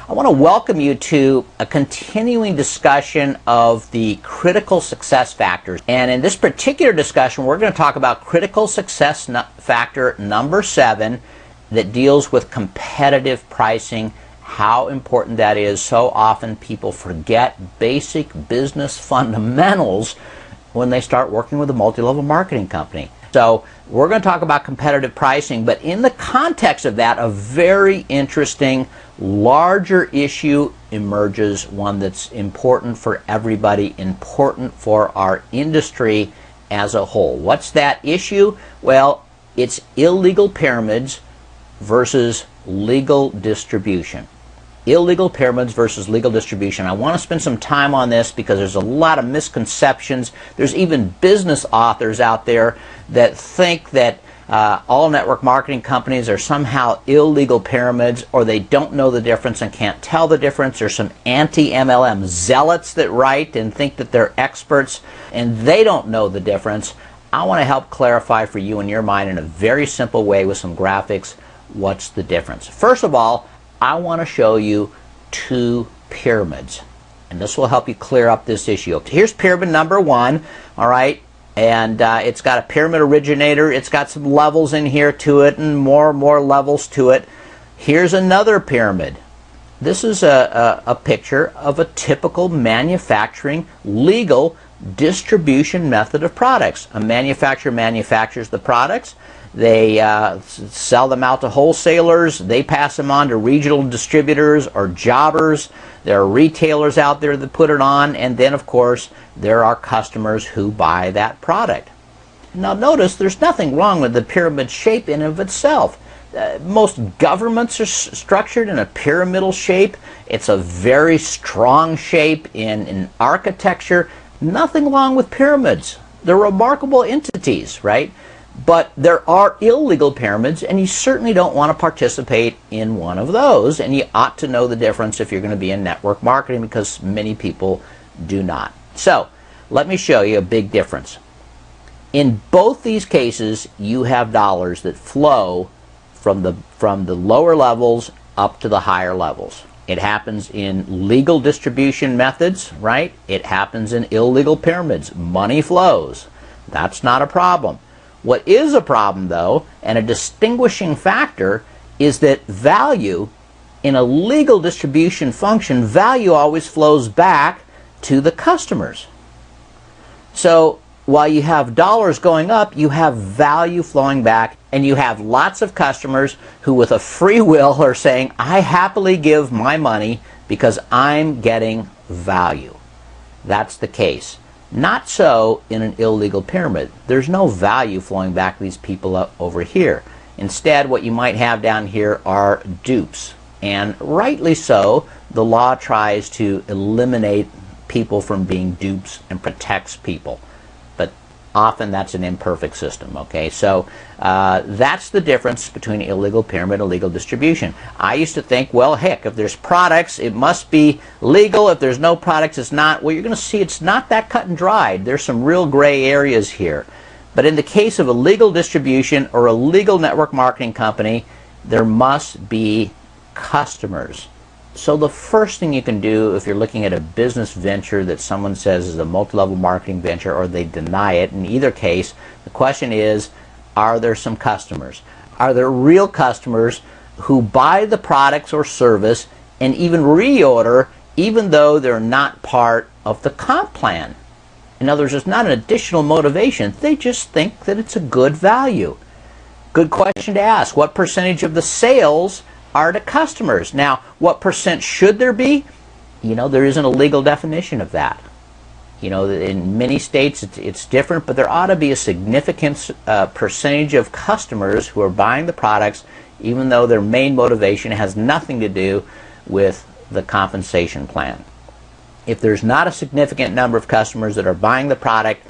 I want to welcome you to a continuing discussion of the critical success factors. And in this particular discussion, we're going to talk about critical success factor number 7 that deals with competitive pricing, how important that is. So often people forget basic business fundamentals when they start working with a multi-level marketing company. So we're going to talk about competitive pricing, but in the context of that, a very interesting, larger issue emerges, one that's important for everybody, important for our industry as a whole. What's that issue? Well, it's illegal pyramids versus legal distribution. Illegal pyramids versus legal distribution. I want to spend some time on this because there's a lot of misconceptions. There's even business authors out there that think that all network marketing companies are somehow illegal pyramids, or they don't know the difference and can't tell the difference. There's some anti-MLM zealots that write and think that they're experts and they don't know the difference. I want to help clarify for you in your mind in a very simple way with some graphics what's the difference. First of all, I want to show you two pyramids, and this will help you clear up this issue. Here's pyramid number 1, all right, and it's got a pyramid originator. It's got some levels in here to it and more levels to it. Here's another pyramid. This is a picture of a typical manufacturing legal distribution method of products. A manufacturer manufactures the products. They sell them out to wholesalers. They pass them on to regional distributors or jobbers. There are retailers out there that put it on, and then of course there are customers who buy that product. Now notice there's nothing wrong with the pyramid shape in and of itself. Most governments are structured in a pyramidal shape. It's a very strong shape in architecture. Nothing wrong with pyramids. They're remarkable entities, right? But there are illegal pyramids, and you certainly don't want to participate in one of those, and you ought to know the difference if you're going to be in network marketing, because many people do not. So let me show you a big difference. In both these cases, you have dollars that flow from the lower levels up to the higher levels. It happens in legal distribution methods, right? It happens in illegal pyramids. Money flows. That's not a problem. What is a problem, though, and a distinguishing factor, is that value in a legal distribution function, value always flows back to the customers. So while you have dollars going up, you have value flowing back, and you have lots of customers who with a free will are saying, I happily give my money because I'm getting value. That's the case. Not so in an illegal pyramid. There's no value flowing back to these people up over here. Instead, what you might have down here are dupes. And rightly so, the law tries to eliminate people from being dupes and protects people. But often that's an imperfect system, okay? So that's the difference between illegal pyramid and legal distribution. I used to think, well, heck, if there's products, it must be legal. If there's no products, it's not. Well, you're going to see it's not that cut and dried. There's some real gray areas here. But in the case of a legal distribution or a legal network marketing company, there must be customers. So the first thing you can do if you're looking at a business venture that someone says is a multi-level marketing venture, or they deny it, in either case, the question is, are there some customers? Are there real customers who buy the products or service and even reorder even though they're not part of the comp plan? In other words, there's not an additional motivation. They just think that it's a good value. Good question to ask. What percentage of the sales are to customers? Now, what percent should there be? You know, there isn't a legal definition of that. You know, in many states it's different, but there ought to be a significant percentage of customers who are buying the products, even though their main motivation has nothing to do with the compensation plan. If there's not a significant number of customers that are buying the product,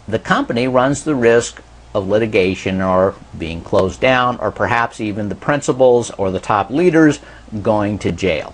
the company runs the risk of litigation or being closed down, or perhaps even the principals or the top leaders going to jail.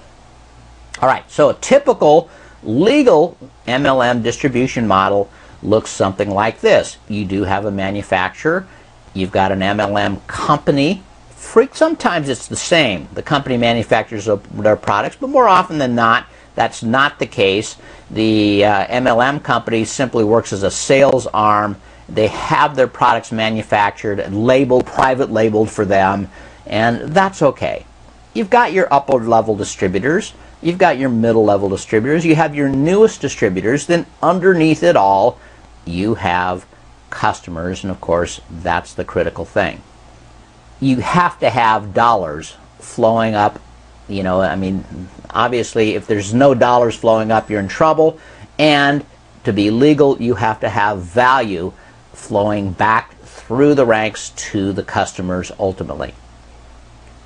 All right, so a typical legal MLM distribution model looks something like this. You do have a manufacturer, you've got an MLM company Sometimes it's the same. The company manufactures their products, but more often than not, that's not the case. The MLM company simply works as a sales arm. They have their products manufactured and labeled, private labeled for them, and that's okay. You've got your upper level distributors, you've got your middle level distributors, you have your newest distributors, then underneath it all, you have customers, and of course, that's the critical thing. You have to have dollars flowing up. You know, I mean, obviously, if there's no dollars flowing up, you're in trouble. And to be legal, you have to have value flowing back through the ranks to the customers ultimately.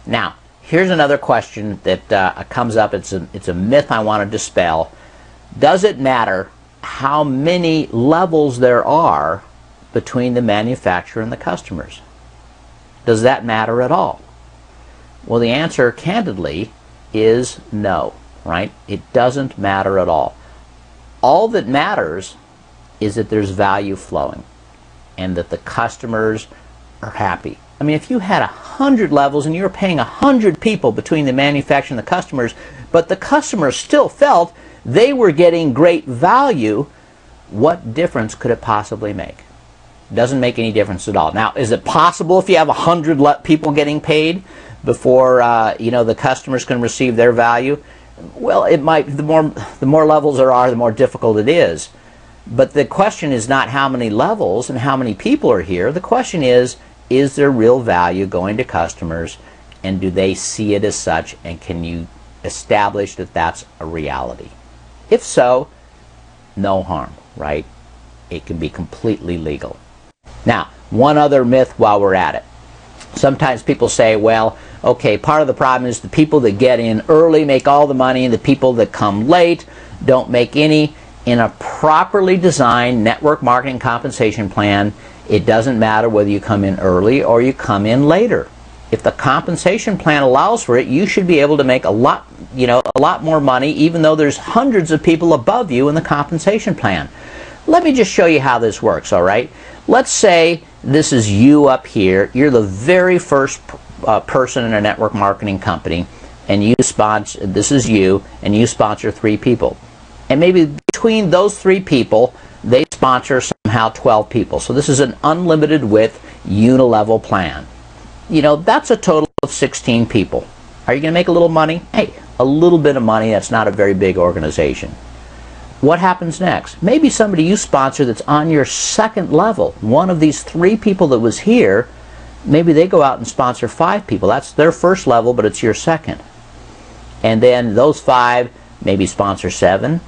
Now, here's another question that comes up. It's a myth I want to dispel. Does it matter how many levels there are between the manufacturer and the customers? Does that matter at all? Well, the answer, candidly, is no, right? It doesn't matter at all. All that matters is that there's value flowing and that the customers are happy. I mean, if you had 100 levels and you were paying 100 people between the manufacturer and the customers, but the customers still felt they were getting great value, what difference could it possibly make? Doesn't make any difference at all. Now, is it possible if you have 100 people getting paid before you know, the customers can receive their value? Well, it might. The more levels there are, the more difficult it is. But the question is not how many levels and how many people are here. The question is there real value going to customers, and do they see it as such, and can you establish that that's a reality? If so, no harm, right? It can be completely legal. Now, one other myth while we're at it. Sometimes people say, well, okay, part of the problem is the people that get in early make all the money and the people that come late don't make any. In a properly designed network marketing compensation plan, it doesn't matter whether you come in early or you come in later. If the compensation plan allows for it, you should be able to make a lot more money, even though there's hundreds of people above you in the compensation plan. Let me just show you how this works, all right? Let's say this is you up here. You're the very first person in a network marketing company, and you sponsor, this is you, and you sponsor 3 people. And maybe between those 3 people, they sponsor somehow 12 people. So this is an unlimited width unilevel plan. You know, that's a total of 16 people. Are you going to make a little money? Hey, a little bit of money. That's not a very big organization. What happens next? Maybe somebody you sponsor that's on your second level, one of these 3 people that was here, maybe they go out and sponsor 5 people. That's their first level, but it's your second. And then those 5 maybe sponsor 7,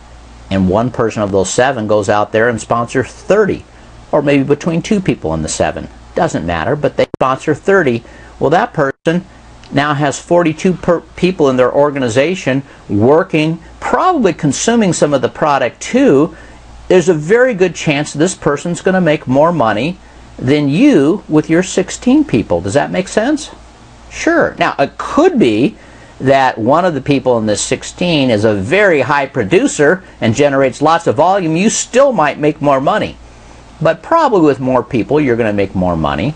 and one person of those 7 goes out there and sponsors 30, or maybe between 2 people in the 7. Doesn't matter, but they sponsor 30. Well, that person now has 42 people in their organization working, probably consuming some of the product too. There's a very good chance this person's going to make more money than you with your 16 people. Does that make sense? Sure. Now, it could be that one of the people in this 16 is a very high producer and generates lots of volume. You still might make more money. But probably with more people, you're going to make more money.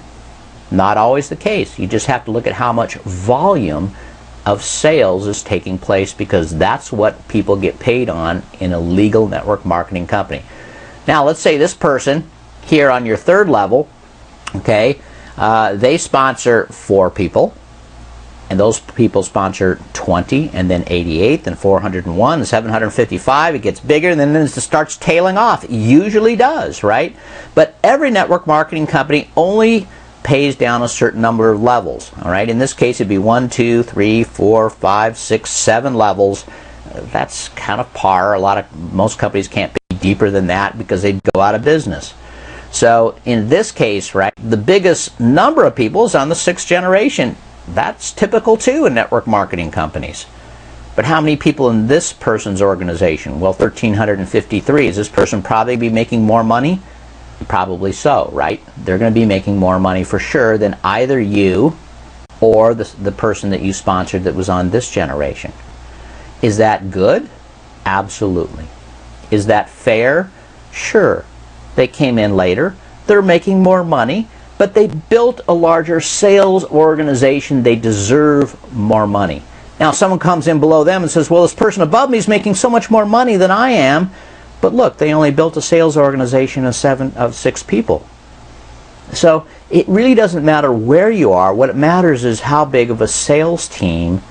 Not always the case. You just have to look at how much volume of sales is taking place, because that's what people get paid on in a legal network marketing company. Now, let's say this person here on your 3rd level, okay, they sponsor 4 people, and those people sponsor 20, and then 88, and 401, and 755. It gets bigger, and then it starts tailing off. It usually does, right? But every network marketing company only pays down a certain number of levels. All right, in this case it'd be 1, 2, 3, 4, 5, 6, 7 levels. That's kind of par. Most companies can't be deeper than that because they'd go out of business. So in this case, right, the biggest number of people is on the 6th generation. That's typical too in network marketing companies. But how many people in this person's organization? Well, 1,353. Is this person probably be making more money? Probably so, right? They're going to be making more money for sure than either you or the person that you sponsored that was on this generation. Is that good? Absolutely. Is that fair? Sure. They came in later. They're making more money. but they built a larger sales organization. They deserve more money. Now, someone comes in below them and says, well, this person above me is making so much more money than I am. But look, they only built a sales organization of 6 people. So it really doesn't matter where you are. What it matters is how big of a sales team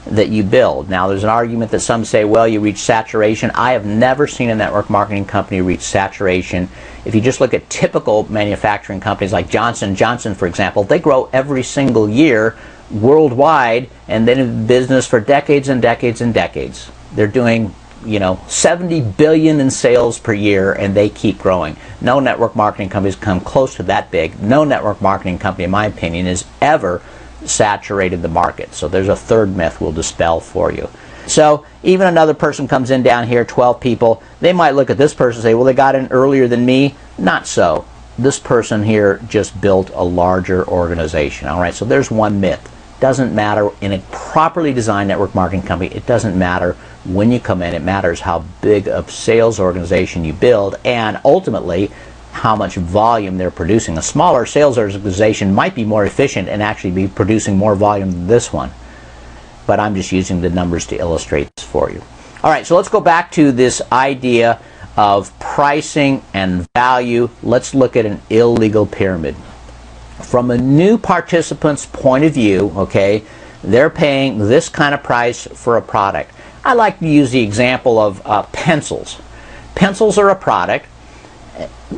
that you build. Now, there's an argument that some say, well, you reach saturation. I have never seen a network marketing company reach saturation. If you just look at typical manufacturing companies like Johnson & Johnson, for example, they grow every single year worldwide, and they've been in business for decades and decades and decades. They're doing, you know, 70 billion in sales per year, and they keep growing. No network marketing companies come close to that big. No network marketing company, in my opinion, has ever saturated the market. So there's a third myth we'll dispel for you. So even another person comes in down here, 12 people, they might look at this person and say, well, they got in earlier than me. Not so. This person here just built a larger organization. All right, so there's one myth. Doesn't matter in a properly designed network marketing company. It doesn't matter when you come in. It matters how big a sales organization you build, and ultimately how much volume they're producing. A smaller sales organization might be more efficient and actually be producing more volume than this one. But I'm just using the numbers to illustrate this for you. All right, so let's go back to this idea of pricing and value. Let's look at an illegal pyramid. From a new participant's point of view, okay, they're paying this kind of price for a product. I like to use the example of pencils. Pencils are a product.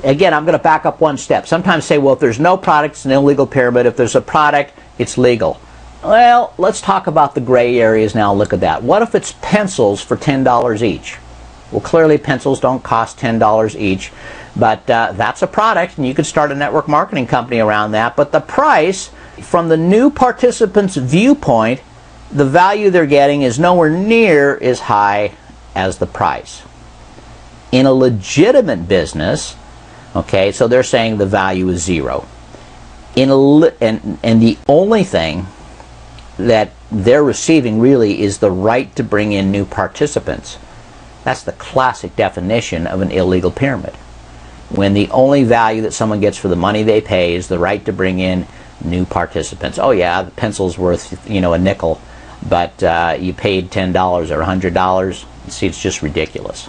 Again, I'm going to back up one step. Sometimes say, well, if there's no product, it's an illegal pyramid. If there's a product, it's legal. Well, let's talk about the gray areas now. Look at that. What if it's pencils for $10 each? Well, clearly pencils don't cost $10 each, but that's a product, and you could start a network marketing company around that. But the price, from the new participant's viewpoint, the value they're getting is nowhere near as high as the price. In a legitimate business, okay, so they're saying the value is 0. And the only thing that they're receiving really is the right to bring in new participants. That's the classic definition of an illegal pyramid. When the only value that someone gets for the money they pay is the right to bring in new participants. Oh yeah, the pencil's worth, you know, a nickel, but you paid $10 or $100. See, it's just ridiculous.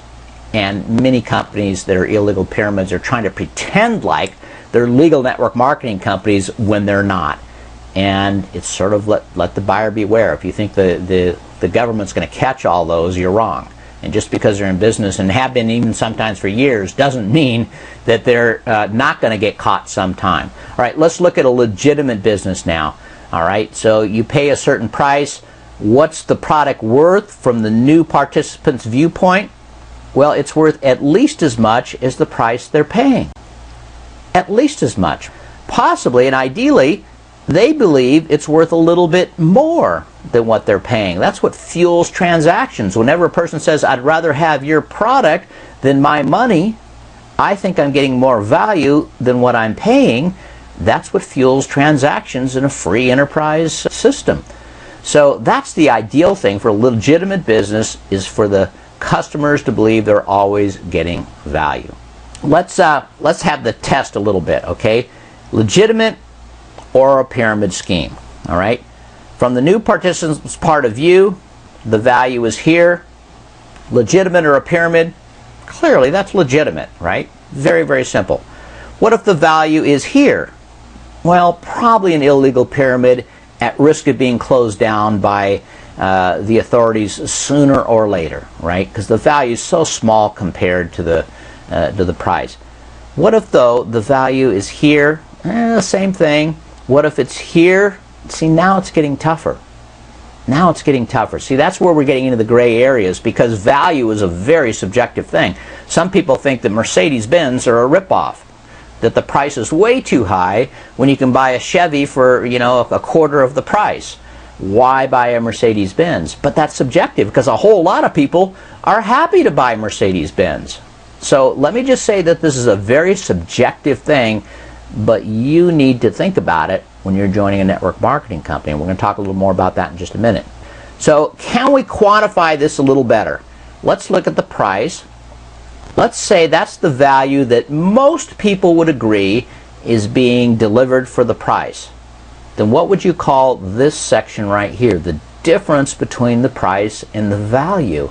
And many companies that are illegal pyramids are trying to pretend like they're legal network marketing companies when they're not. And it's sort of let the buyer beware. If you think the government's going to catch all those, you're wrong. And just because they're in business and have been even sometimes for years doesn't mean that they're not going to get caught sometime. All right, let's look at a legitimate business now. All right, so you pay a certain price. What's the product worth from the new participant's viewpoint? Well, it's worth at least as much as the price they're paying. At least as much. Possibly and ideally, they believe it's worth a little bit more than what they're paying. That's what fuels transactions. Whenever a person says, I'd rather have your product than my money, I think I'm getting more value than what I'm paying, that's what fuels transactions in a free enterprise system. So that's the ideal thing for a legitimate business, is for the customers to believe they're always getting value. Let's have the test a little bit, okay? Legitimate or a pyramid scheme, all right? From the new participant's part of view, the value is here. Legitimate or a pyramid? Clearly, that's legitimate, right? Very, very simple. What if the value is here? Well, probably an illegal pyramid at risk of being closed down by the authorities sooner or later, right? Because the value is so small compared to the price. What if, though, the value is here? Same thing. What if it's here? See, now it's getting tougher. Now it's getting tougher. See, that's where we're getting into the gray areas, because value is a very subjective thing. Some people think that Mercedes-Benz are a ripoff, that the price is way too high when you can buy a Chevy for, you know, a quarter of the price. Why buy a Mercedes-Benz? But that's subjective, because a whole lot of people are happy to buy Mercedes-Benz. So let me just say that this is a very subjective thing, but you need to think about it when you're joining a network marketing company. And we're going to talk a little more about that in just a minute. So can we quantify this a little better? Let's look at the price. Let's say that's the value that most people would agree is being delivered for the price, then what would you call this section right here? The difference between the price and the value.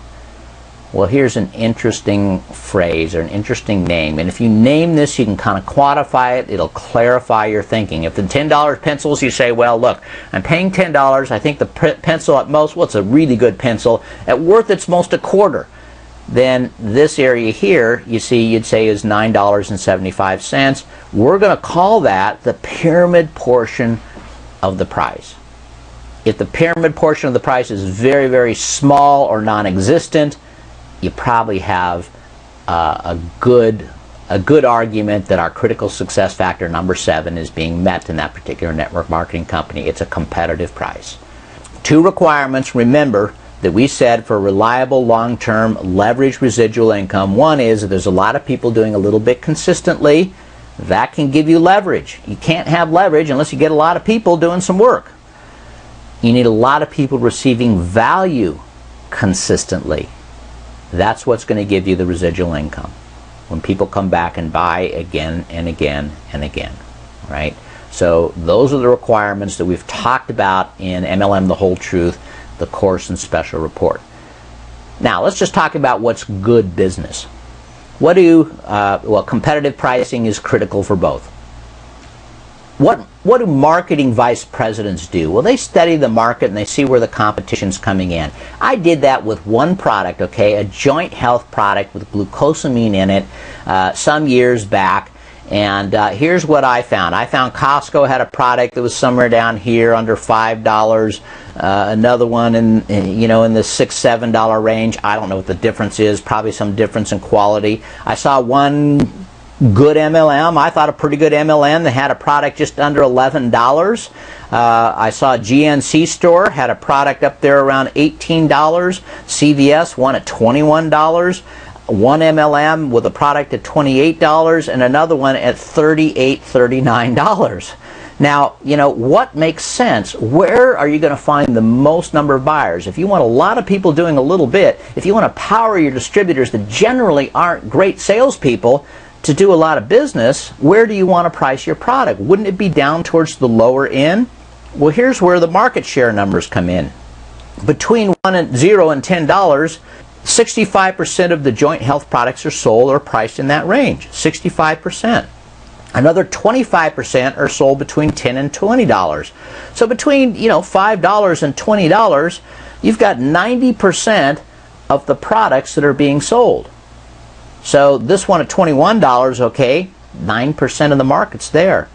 Well, here's an interesting phrase or an interesting name. And if you name this, you can kind of quantify it. It'll clarify your thinking. If the $10 pencils, you say, well, look, I'm paying $10. I think the pencil at most, well, it's a really good pencil. At worth, it's most a quarter. Then this area here, you see, you'd say is $9.75. We're going to call that the pyramid portion of the price. If the pyramid portion of the price is very, very small or non-existent, you probably have a good argument that our critical success factor number 7 is being met in that particular network marketing company. It's a competitive price. 2 requirements, remember, that we said for reliable long-term leveraged residual income. One is that there's a lot of people doing a little bit consistently. That can give you leverage. You can't have leverage unless you get a lot of people doing some work. You need a lot of people receiving value consistently. That's what's going to give you the residual income. When people come back and buy again and again and again, right? So those are the requirements that we've talked about in MLM The Whole Truth, the course and special report. Now let's just talk about what's good business. Well, competitive pricing is critical for both. What do marketing vice presidents do? Well, they study the market and they see where the competition's coming in. I did that with one product, okay, a joint health product with glucosamine in it some years back. And here's what I found. I found Costco had a product that was somewhere down here under $5. Another one in the $6, $7 range. I don't know what the difference is. Probably some difference in quality. I saw one good MLM. I thought a pretty good MLM that had a product just under $11. I saw a GNC store had a product up there around $18. CVS one at $21. One MLM with a product at $28 and another one at $38, $39. Now, what makes sense? Where are you going to find the most number of buyers? If you want a lot of people doing a little bit, if you want to power your distributors that generally aren't great salespeople to do a lot of business, where do you want to price your product? Wouldn't it be down towards the lower end? Well, here's where the market share numbers come in. Between $0 and $10, 65% of the joint health products are sold or priced in that range. 65%. Another 25% are sold between $10 and $20. So between $5 and $20, you've got 90% of the products that are being sold. So this one at $21, okay, 9% of the market's there.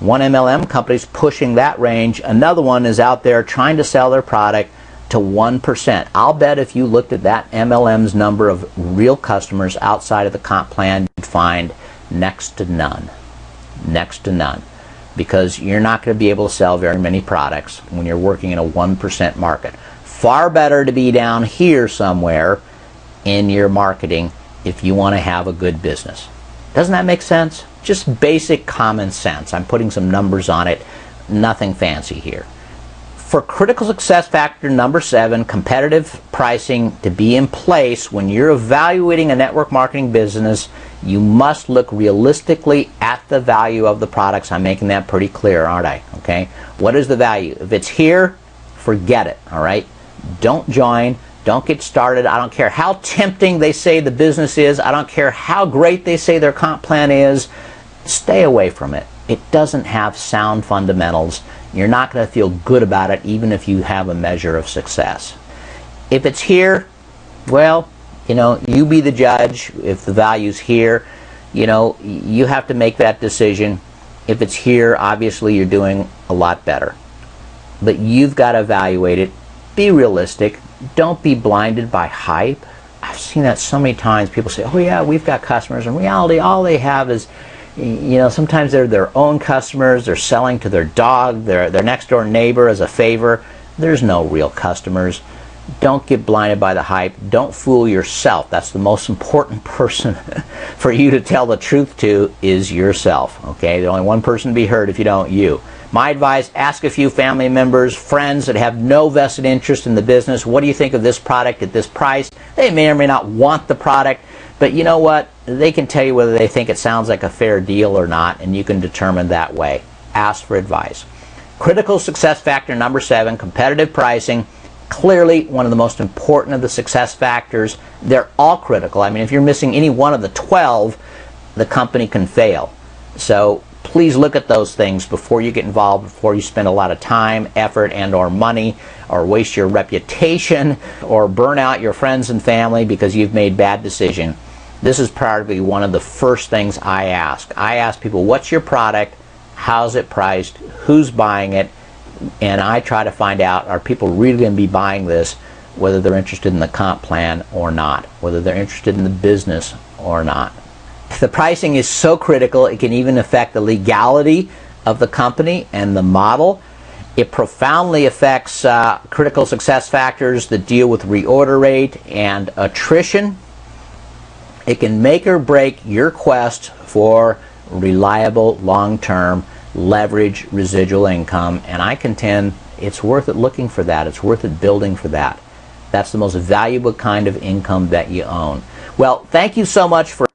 One MLM company's pushing that range. Another one is out there trying to sell their product to 1%. I'll bet if you looked at that MLM's number of real customers outside of the comp plan, you'd find next to none. Next to none. Because you're not going to be able to sell very many products when you're working in a 1% market. Far better to be down here somewhere in your marketing if you want to have a good business. Doesn't that make sense? Just basic common sense. I'm putting some numbers on it. Nothing fancy here. For critical success factor number 7, competitive pricing to be in place when you're evaluating a network marketing business, you must look realistically at the value of the products. I'm making that pretty clear, aren't I? Okay. What is the value? If it's here, forget it. All right. Don't join. Don't get started. I don't care how tempting they say the business is. I don't care how great they say their comp plan is. Stay away from it. It doesn't have sound fundamentals. You're not going to feel good about it even if you have a measure of success. If it's here, well, you be the judge. If the value's here, you have to make that decision. If it's here, obviously you're doing a lot better. But you've got to evaluate it. Be realistic. Don't be blinded by hype. I've seen that so many times. People say, oh yeah, we've got customers. In reality, all they have is, sometimes they're their own customers. They're selling to their dog, their next door neighbor as a favor. There's no real customers. Don't get blinded by the hype. Don't fool yourself. That's the most important person for you to tell the truth to is yourself. Okay, there's only one person to be heard if you don't, you. My advice, ask a few family members, friends that have no vested interest in the business, what do you think of this product at this price? They may or may not want the product, but you know what? They can tell you whether they think it sounds like a fair deal or not, and you can determine that way. Ask for advice. Critical success factor number 7, competitive pricing. Clearly one of the most important of the success factors. They're all critical. I mean, if you're missing any one of the 12, the company can fail. So please look at those things before you get involved, before you spend a lot of time, effort, and or money, or waste your reputation, or burn out your friends and family because you've made bad decisions. This is probably one of the first things I ask. I ask people, what's your product? How's it priced? Who's buying it? And I try to find out, are people really going to be buying this, whether they're interested in the comp plan or not, whether they're interested in the business or not. The pricing is so critical, it can even affect the legality of the company and the model. It profoundly affects critical success factors that deal with reorder rate and attrition. It can make or break your quest for reliable, long-term, leverage residual income, and I contend it's worth it looking for that. It's worth it building for that. That's the most valuable kind of income that you own. Well, thank you so much for